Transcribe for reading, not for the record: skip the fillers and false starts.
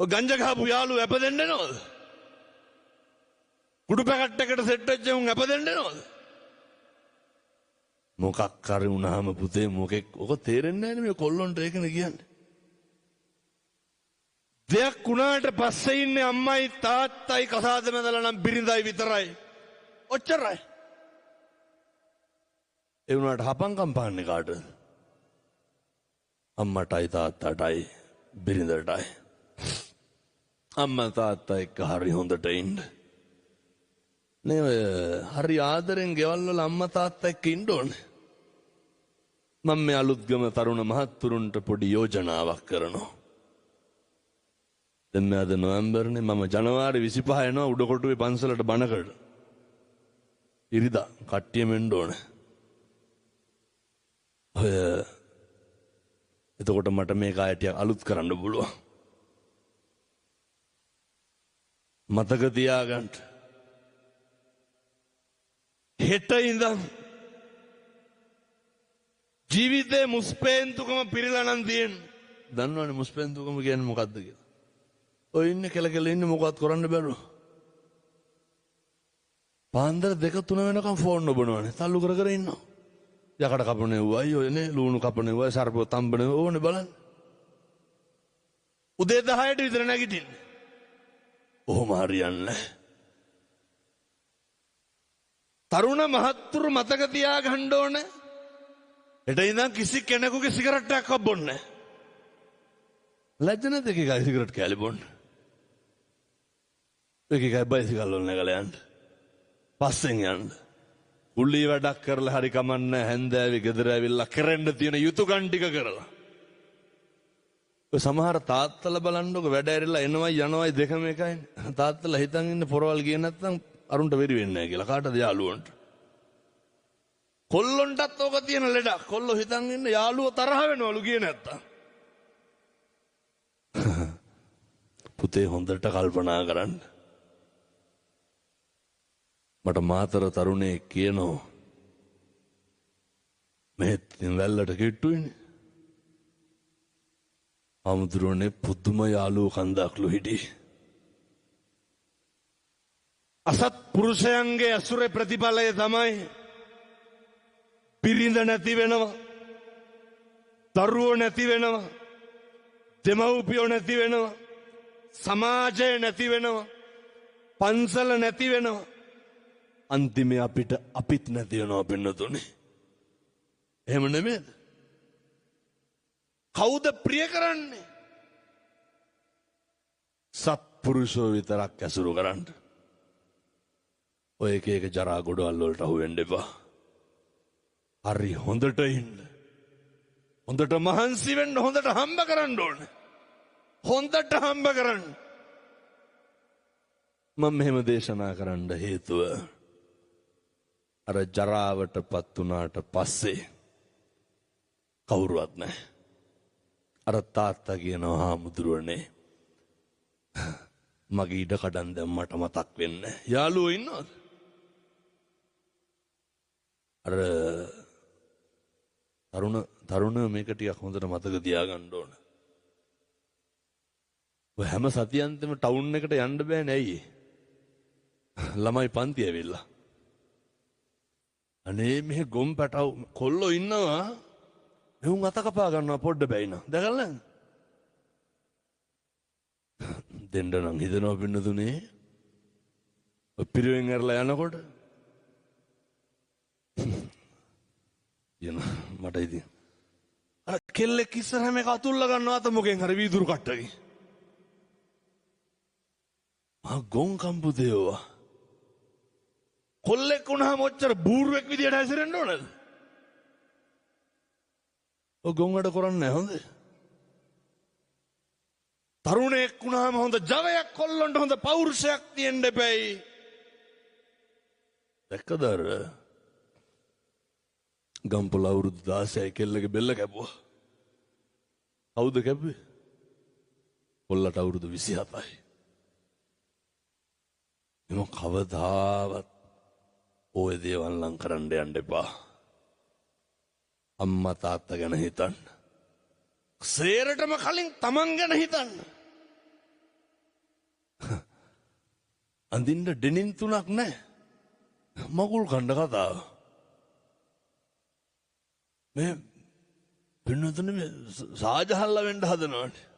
ඔය ගංජා ගහපු යාළුවෝ ඇපදෙන්නේ නෝද? කුඩු පැකට් එකට සෙට් වෙච්ච උන් ඇපදෙන්නේ නෝද? මොකක් කරි වුණාම පුතේ මොකෙක් ඔක තේරෙන්නේ නැහැ නේ මේ කොල්ලොන්ට ඒකනේ කියන්නේ. දෙයක් වුණාට පස්සේ ඉන්නේ අම්මයි තාත්තයි කසාද මැදලා නම් බිරිඳයි විතරයි. ඔච්චරයි. ඒ වුණාට හපංකම් පාන්නේ කාටද? අම්මටයි තාත්තටයි බිරිඳටයි. අම්මා තාත්තා එක්ක හරි හොඳට ඉන්න. නේ ඔය හරි ආදරෙන් ගෙවල් වල අම්මා තාත්තා එක්ක ඉන්න ඕනේ. මම මේ අලුත්ගම තරුණ මහත්තුරුන්ට පොඩි යෝජනාවක් කරනවා. දැන් අද නොවැම්බර්නේ මම ජනවාරි 25 යනවා උඩකොටුවේ පන්සලට බණකට. ඉරිදා කට්ටියම එන්න ඕනේ. ඔය එතකොට මට මේක ආයෙත් අලුත් කරන්න පුළුවන්. මතක තියාගන්න. හෙට ඉඳන් ජීවිතේ මුස්පේන්තුකම පිරিলা නම් තියෙන්නේ. දන්නවනේ මුස්පේන්තුකම කියන්නේ මොකද්ද කියලා. ඔය ඉන්නේ කෙල ඉන්නේ මොකවත් කරන්න බැරුව. පාන්දර 2-3 වෙනකම් ෆෝන් නොබනවනේ. තල්ලු කර කර ඉන්නවා. යකඩ කපන්නේ වයි ඔයනේ ලුණු කපන්නේ වයි සර්පෝ තම්බනේ ඕනේ බලන්න. උදේ 10ට විතර නැගිටින්නේ. ඔහොම හරියන්නේ. තරුණ මහත්තුරු මතක තියාගන්න ඕනේ. හෙට ඉඳන් කිසි කෙනෙකුගේ සිගරට් එකක් බොන්නේ නැහැ. ලැජ්ජ නැද්ද එකයි සිගරට් කෑලි බොන්න? එකයි බයිසිකල් වල නැගලා යන්න. පස්සෙන් යන්න. උල්ලි වැඩක් කරලා හරි කමන්නේ හැන්දෑවේ ගෙදර ඇවිල්ලා කරන්න තියෙන යුතුයකම් ටික කරලා. ඔය සමහර තාත්තලා බලන්නකො වැඩ ඇරිලා එනවයි යනවයි දෙකම එකයිනේ. තාත්තලා හිතන් ඉන්න පොරවල් ගියේ නැත්නම් අරුන්ට වෙරි වෙන්නේ නැහැ කියලා. කාටද යාළුවන්ට? කොල්ලොන්ටත් ඕක තියෙන ලෙඩක්. කොල්ලෝ හිතන් ඉන්න යාළුවෝ තරහ වෙනවලු ගියේ නැත්තම්. පුතේ හොඳට කල්පනා කරන්න. මට මාතර තරුණේ කියනෝ මෙහෙත් වැල්ලට කිට්ටුයිනේ. අමුදුරනේ පුදුම යාළුවෝ කන්දක්ලු හිටි. අසත් පුරුෂයන්ගේ අසුරේ ප්‍රතිඵලය තමයි පිරිඳ නැති වෙනවා. දරුවෝ නැති වෙනවා. දෙමව්පියෝ නැති වෙනවා. සමාජය නැති වෙනවා. පන්සල නැති වෙනවා. අන්තිමේ අපිත් නැති වෙනවා පින්නතුනේ. එහෙම නෙමෙයිද? කවුද ප්‍රිය කරන්නේ? සත්පුරුෂෝ විතරක් ඇසුරු කරන්න. ඔය එක ජරා ගොඩවල් වලට අහු වෙන්න එපා. හරි හොඳට ඉන්න. හොඳට මහන්සි වෙන්න, හොඳට හම්බ කරන්න ඕනේ. හොඳට හම්බ කරන්න. මම මෙහෙම දේශනා කරන්න හේතුව අර ජරාවටපත් වුණාට පස්සේ කවුරුවත් නැහැ. අර තාත්තා කියනවා හාමුදුරුවනේ මගේ ඉඩ කඩන් දැන් මට මතක් වෙන්නේ. යාළුවෝ ඉන්නවද? අර තරුණ මේක ටිකක් හොඳට මතක තියාගන්න ඕන. ඔය හැම සතියන්තෙම ටවුන් එකට යන්න බෑනේ ඇයි? ළමයි පන්ති ඇවිල්ලා. අනේ මෙහෙ ගොම් පැටව කොල්ලෝ ඉන්නවා. එහුන් අත කපා ගන්නවා පොඩ්ඩ බැයින. දැකලා දෙන්න නම් හිතනවා පින්නතුනේ. ඔය පිරුවෙන් ඇරලා යනකොට මට ඉතින් අර කෙල්ලෙක් ඉස්සරහම එක අතුල්ල ගන්නවා අත මොකෙන් හරි වීදුරු කට්ටකින්. ගොන් කම්පුදේවා. කොල්ලෙක් වුණාම ඔච්චර බූරුවෙක් විදියට හැසිරෙන්න ඕනද? ඔය ගොන් වැඩ කරන්නේ නැහැ හොඳ. තරුණයෙක් වුණාම හොඳ ජවයක් කොල්ලොන්ට හොඳ පෞරුෂයක් තියෙන්න එපැයි. දැක්කද අර ගම්පොළ අවුරුදු 16 කෙල්ලගේ බෙල්ල කැපුවා. කවුද කැපුවේ? කොල්ලට අවුරුදු 27යි. එම කවදාවත් ඔය දේවල් නම් කරන්න යන්න එපා. අම්මා තාත්තා ගැන හිතන්න. සේරටම කලින් තමන් ගැන හිතන්න. අඳින්න ඩෙනිම් 3ක් නැහැ. මගුල් කණ්ඩ කතාව. මේ පින්නතුනේ මේ සාජහල්ලා වෙන්න හදනවානේ.